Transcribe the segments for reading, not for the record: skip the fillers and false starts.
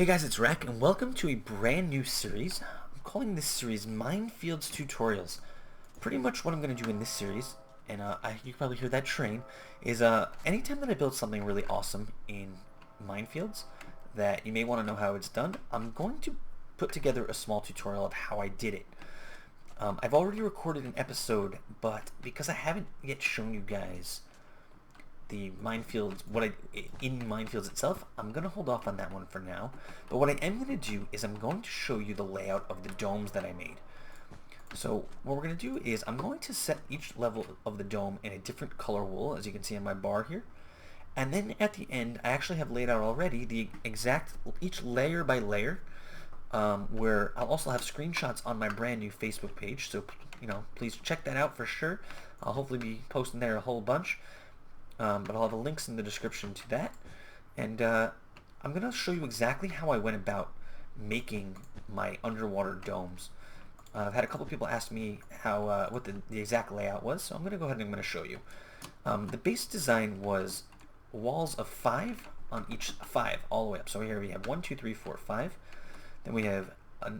Hey guys, it's Rak, and welcome to a brand new series. I'm calling this series Minefields Tutorials. Pretty much what I'm going to do in this series, and you can probably hear that train, is anytime that I build something really awesome in Minefields that you may want to know how it's done, I'm going to put together a small tutorial of how I did it. I've already recorded an episode, but because I haven't yet shown you guys the minefields, in minefields itself, I'm gonna hold off on that one for now. But what I am gonna do is I'm going to show you the layout of the domes that I made. So what we're gonna do is I'm going to set each level of the dome in a different color wool, as you can see on my bar here. And then at the end, I actually have laid out already the exact each layer by layer, where I'll also have screenshots on my brand new Facebook page. So please check that out for sure. I'll hopefully be posting there a whole bunch. But I'll have the links in the description to that. And I'm going to show you exactly how I went about making my underwater domes. I've had a couple people ask me what the exact layout was, so I'm going to go ahead and I'm going to show you. The base design was walls of 5 on each 5 all the way up. So here we have 1, 2, 3, 4, 5. Then we have a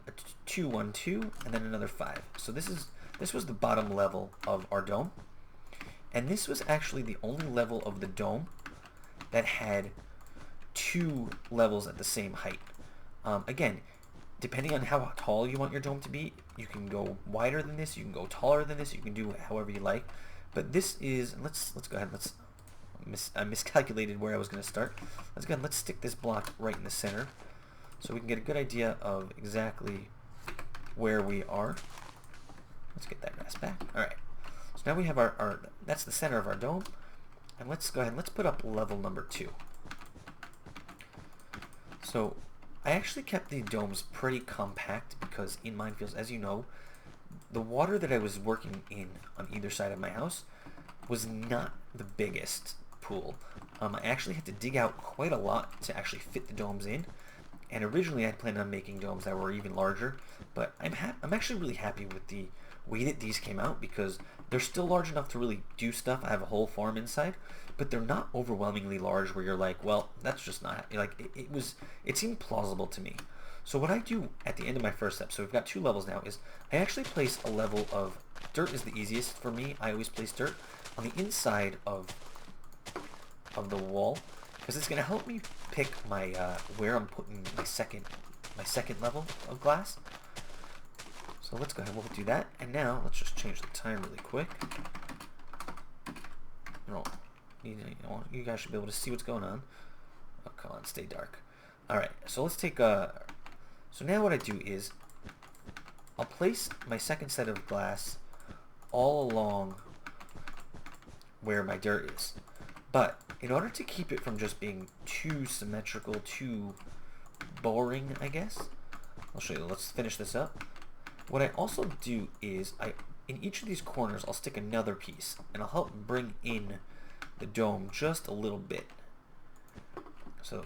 2, 1, 2, and then another 5. So this was the bottom level of our dome. And this was actually the only level of the dome that had 2 levels at the same height. Again, depending on how tall you want your dome to be, you can go wider than this, you can go taller than this, you can do however you like. But this is, let's go ahead, I miscalculated where I was going to start. Let's go ahead and let's stick this block right in the center so we can get a good idea of exactly where we are. Let's get that grass back. Alright. So now we have that's the center of our dome, and let's go ahead and let's put up level number 2. So I actually kept the domes pretty compact because in Minefields, as you know, the water that I was working in on either side of my house was not the biggest pool. I actually had to dig out quite a lot to actually fit the domes in, and originally I had planned on making domes that were even larger, but I'm actually really happy with the way that these came out because they're still large enough to really do stuff. I have a whole farm inside, but they're not overwhelmingly large where you're like, well, that's just not, like, it seemed plausible to me. So what I do at the end of my first step, so we've got 2 levels now, is I actually place a level of dirt. Is the easiest for me. I always place dirt on the inside of the wall because it's going to help me pick my where I'm putting my second level of glass. So let's go ahead, we'll do that. And now let's just change the time really quick. You guys should be able to see what's going on. Oh, come on, stay dark. Alright, so let's take so now what I do is I'll place my second set of glass all along where my dirt is. But in order to keep it from just being too symmetrical, too boring, I guess, I'll show you. Let's finish this up. What I also do is in each of these corners I'll stick another piece and I'll help bring in the dome just a little bit. So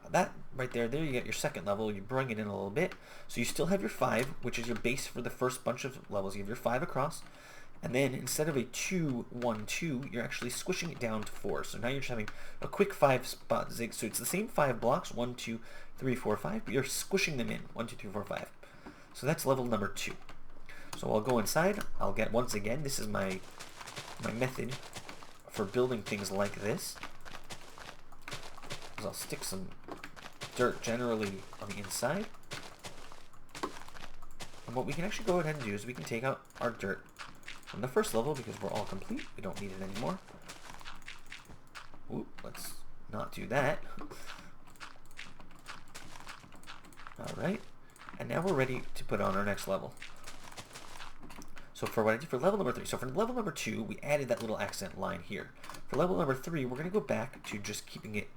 that right there you get your second level. You bring it in a little bit, so you still have your 5, which is your base for the first bunch of levels. You have your 5 across, and then instead of a 2, 1, 2, you're actually squishing it down to 4. So now you're just having a quick 5 spot zig. So it's the same 5 blocks, 1, 2, 3, 4, 5, but you're squishing them in 1, 2, 3, 4, 5. So that's level number 2. So I'll go inside. I'll get, once again, this is my method for building things like this. I'll stick some dirt generally on the inside. And what we can actually go ahead and do is we can take out our dirt from the first level because we're all complete. We don't need it anymore. Ooh, let's not do that. Alright. And now we're ready to put on our next level. So for what I did for level number 3, so for level number 2, we added that little accent line here. For level number 3, we're going to go back to just keeping it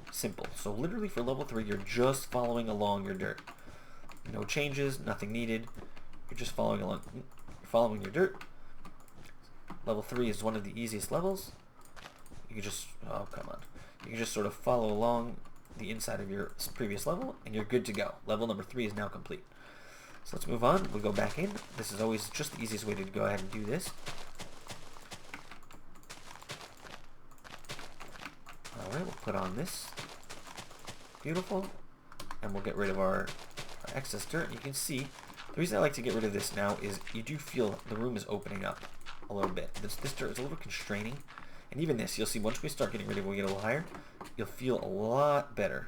simple. So literally for level 3, you're just following along your dirt. No changes, nothing needed. You're just following along. You're following your dirt. Level 3 is one of the easiest levels. You can just, oh come on. You can just sort of follow along the inside of your previous level and you're good to go. Level number 3 is now complete. So let's move on. We'll go back in. This is always just the easiest way to go ahead and do this. Alright, we'll put on this. Beautiful. and we'll get rid of our excess dirt. You can see the reason I like to get rid of this now is you do feel the room is opening up a little bit. This dirt is a little constraining, and even this, you'll see once we start getting rid of it, we get a little higher, you'll feel a lot better.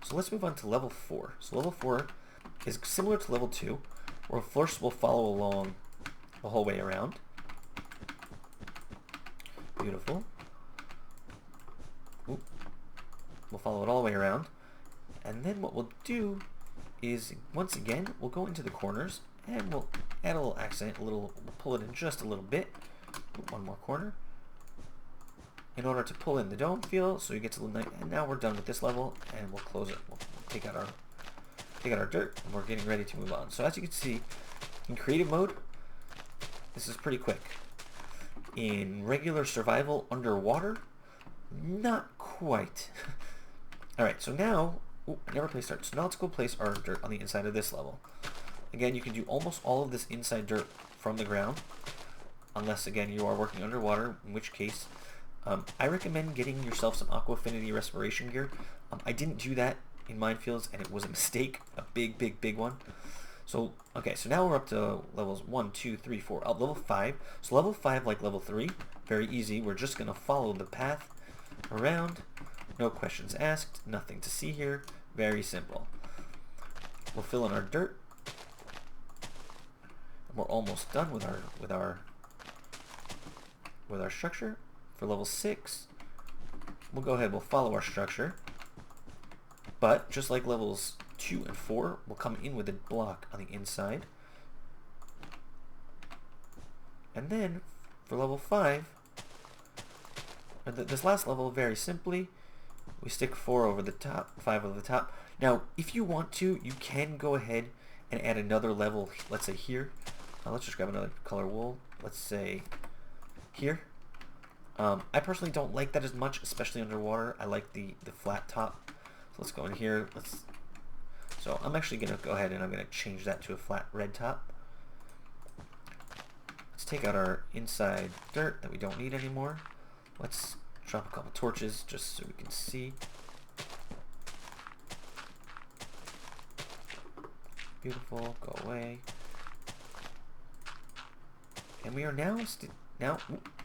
So let's move on to level 4. So level 4 is similar to level 2, where first we'll follow along the whole way around. Beautiful. Oop. We'll follow it all the way around. And then what we'll do is, once again, we'll go into the corners and we'll add a little accent, we'll pull it in just a little bit. One more corner. In order to pull in the dome feel, so you get to the night. And now we're done with this level, and we'll close it. We'll take out our dirt, and we're getting ready to move on. So as you can see, in creative mode, this is pretty quick. In regular survival underwater, not quite. Alright, so now, I never placed dirt. So now let's go place our dirt on the inside of this level. Again, you can do almost all of this inside dirt from the ground, unless, again, you are working underwater, in which case, I recommend getting yourself some Aqua Affinity respiration gear. I didn't do that in Minefields, and it was a mistake, a big one. So, okay, so now we're up to levels 1, 2, 3, 4, level 5. So level 5, like level 3, very easy. We're just going to follow the path around. No questions asked, nothing to see here. Very simple. We'll fill in our dirt. And we're almost done with our structure. For level 6, we'll go ahead, we'll follow our structure. But just like levels 2 and 4, we'll come in with a block on the inside. And then for level 5, this last level, very simply, we stick 4 over the top, 5 over the top. Now, if you want to, you can go ahead and add another level, let's say here. Let's just grab another color wool. Let's say here. I personally don't like that as much, especially underwater. I like the flat top. So let's go in here. So I'm actually going to go ahead and I'm going to change that to a flat red top. Let's take out our inside dirt that we don't need anymore. Let's drop a couple torches just so we can see. Beautiful. Go away. And we are now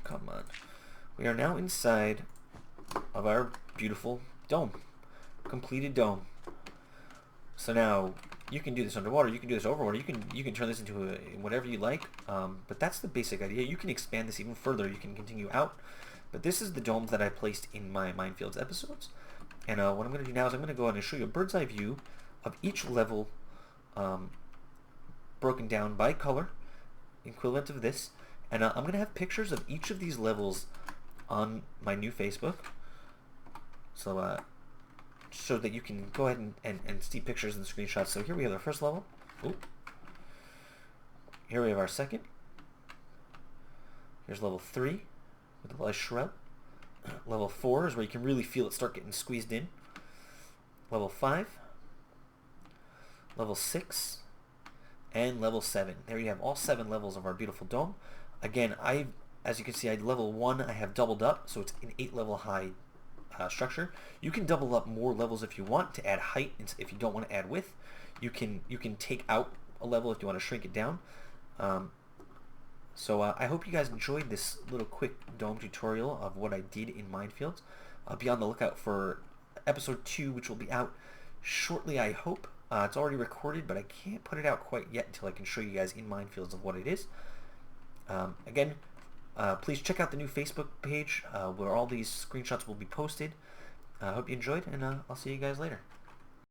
come on. We are now inside of our beautiful dome. Completed dome. So now you can do this underwater, you can do this overwater, you can turn this into whatever you like. But that's the basic idea. You can expand this even further, you can continue out. But this is the domes that I placed in my Minefields episodes. And what I'm going to do now is I'm going to go ahead and show you a bird's eye view of each level, broken down by color, equivalent of this. And I'm going to have pictures of each of these levels on my new Facebook, so that you can go ahead and see pictures and screenshots. So here we have our first level. Oop. Here we have our second. Here's level 3 with a nice shrub. Level 4 is where you can really feel it start getting squeezed in. Level 5, level 6, and level 7. There you have all 7 levels of our beautiful dome. Again, as you can see, level 1 I have doubled up, so it's an 8 level high structure. You can double up more levels if you want to add height. If you don't want to add width, you can take out a level if you want to shrink it down. So I hope you guys enjoyed this little quick dome tutorial of what I did in Minefields. Be on the lookout for episode 2, which will be out shortly, I hope. It's already recorded, but I can't put it out quite yet until I can show you guys in Minefields of what it is. Again, please check out the new Facebook page where all these screenshots will be posted. I hope you enjoyed, and I'll see you guys later.